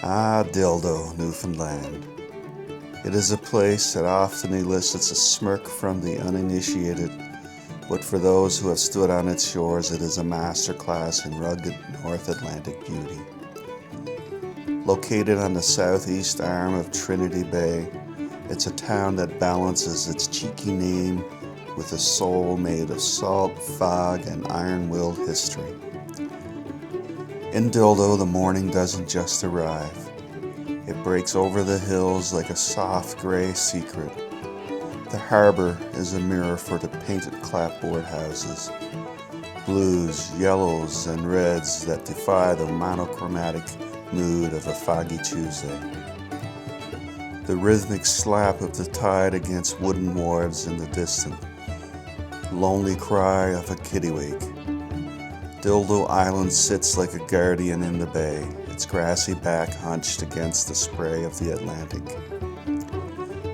Dildo, Newfoundland. It is a place that often elicits a smirk from the uninitiated, but for those who have stood on its shores, it is a masterclass in rugged North Atlantic beauty. Located on the southeast arm of Trinity Bay, it's a town that balances its cheeky name with a soul made of salt, fog, and iron-willed history. In Dildo, the morning doesn't just arrive. It breaks over the hills like a soft gray secret. The harbor is a mirror for the painted clapboard houses, blues, yellows, and reds that defy the monochromatic mood of a foggy Tuesday. The rhythmic slap of the tide against wooden wharves in the distant lonely cry of a kittiwake. Dildo Island sits like a guardian in the bay, its grassy back hunched against the spray of the Atlantic.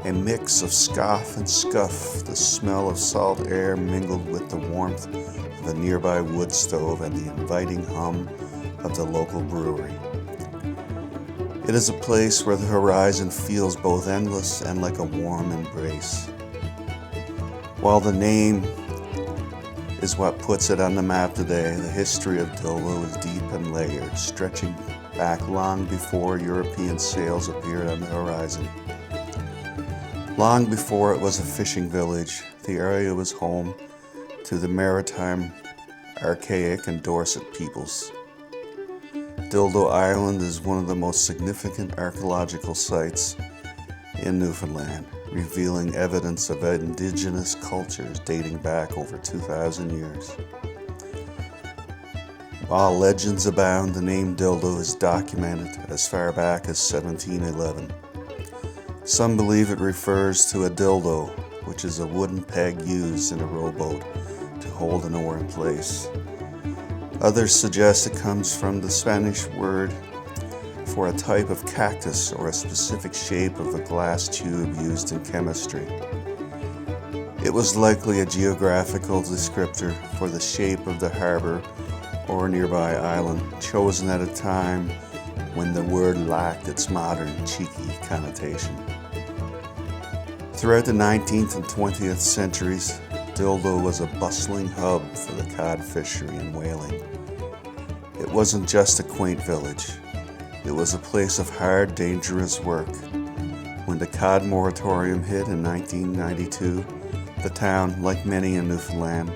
A mix of scoff and scuff, the smell of salt air mingled with the warmth of a nearby wood stove and the inviting hum of the local brewery. It is a place where the horizon feels both endless and like a warm embrace. While the name is what puts it on the map today, the history of Dildo is deep and layered, stretching back long before European sails appeared on the horizon. Long before it was a fishing village, the area was home to the maritime, archaic, and Dorset peoples. Dildo Island is one of the most significant archaeological sites in Newfoundland, revealing evidence of indigenous cultures dating back over 2,000 years. While legends abound, the name Dildo is documented as far back as 1711. Some believe it refers to a dildo, which is a wooden peg used in a rowboat to hold an oar in place. Others suggest it comes from the Spanish word for a type of cactus or a specific shape of a glass tube used in chemistry. It was likely a geographical descriptor for the shape of the harbor or nearby island, chosen at a time when the word lacked its modern, cheeky connotation. Throughout the 19th and 20th centuries, Dildo was a bustling hub for the cod fishery and whaling. It wasn't just a quaint village. It was a place of hard, dangerous work. When the cod moratorium hit in 1992, the town, like many in Newfoundland,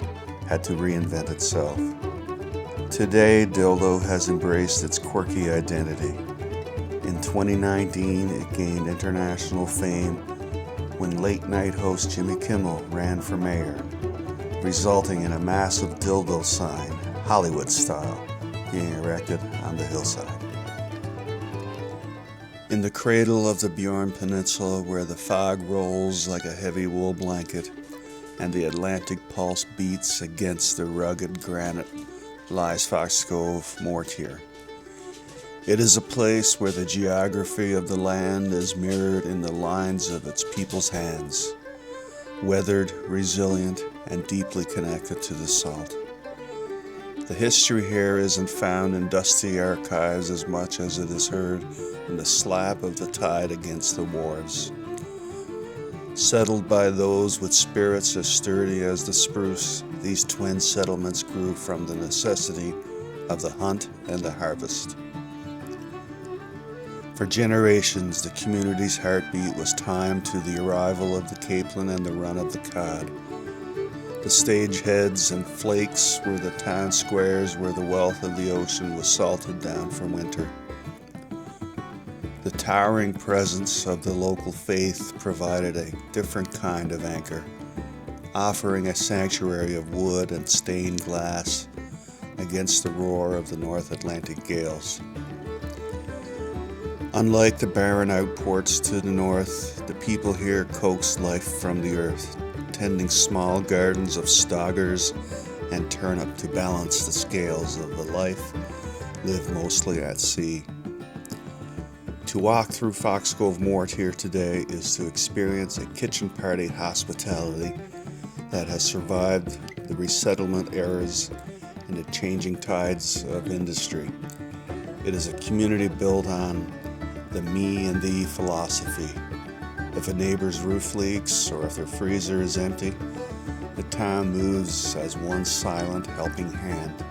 had to reinvent itself. Today, Dildo has embraced its quirky identity. In 2019, it gained international fame when late-night host Jimmy Kimmel ran for mayor, resulting in a massive dildo sign, Hollywood style, being erected on the hillside. In the cradle of the Bjorn Peninsula, where the fog rolls like a heavy wool blanket and the Atlantic pulse beats against the rugged granite, lies Fox Cove-Mortier. It is a place where the geography of the land is mirrored in the lines of its people's hands, weathered, resilient, and deeply connected to the salt. The history here isn't found in dusty archives as much as it is heard in the slap of the tide against the wharves. Settled by those with spirits as sturdy as the spruce, these twin settlements grew from the necessity of the hunt and the harvest. For generations, the community's heartbeat was timed to the arrival of the capelin and the run of the cod. The stage heads and flakes were the town squares where the wealth of the ocean was salted down for winter. The towering presence of the local faith provided a different kind of anchor, offering a sanctuary of wood and stained glass against the roar of the North Atlantic gales. Unlike the barren outports to the north, the people here coaxed life from the earth, tending small gardens of stoggers and turnip to balance the scales of the life lived mostly at sea. To walk through Fox Cove-Mortier today is to experience a kitchen party hospitality that has survived the resettlement eras and the changing tides of industry. It is a community built on the me and thee philosophy. If a neighbor's roof leaks or if their freezer is empty, the town moves as one silent helping hand.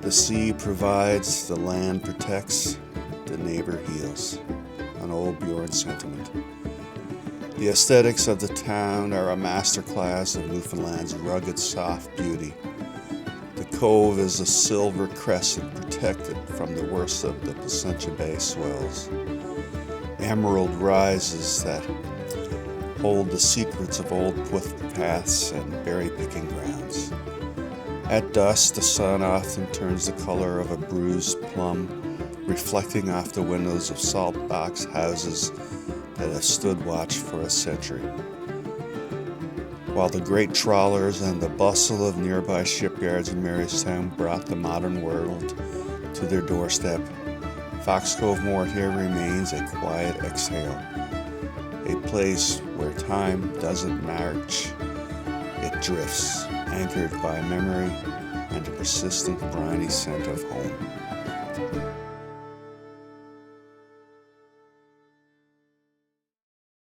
The sea provides, the land protects, the neighbor heals. An old Bjorn sentiment. The aesthetics of the town are a masterclass of Newfoundland's rugged, soft beauty. The cove is a silver crescent protected from the worst of the Placentia Bay swells. Emerald rises that hold the secrets of old footpaths and berry-picking grounds. At dusk, the sun often turns the color of a bruised plum, reflecting off the windows of salt box houses that have stood watch for a century. While the great trawlers and the bustle of nearby shipyards in Marystown brought the modern world to their doorstep, Fox Cove-Mortier remains a quiet exhale, a place where time doesn't march, it drifts, anchored by memory and a persistent briny scent of home.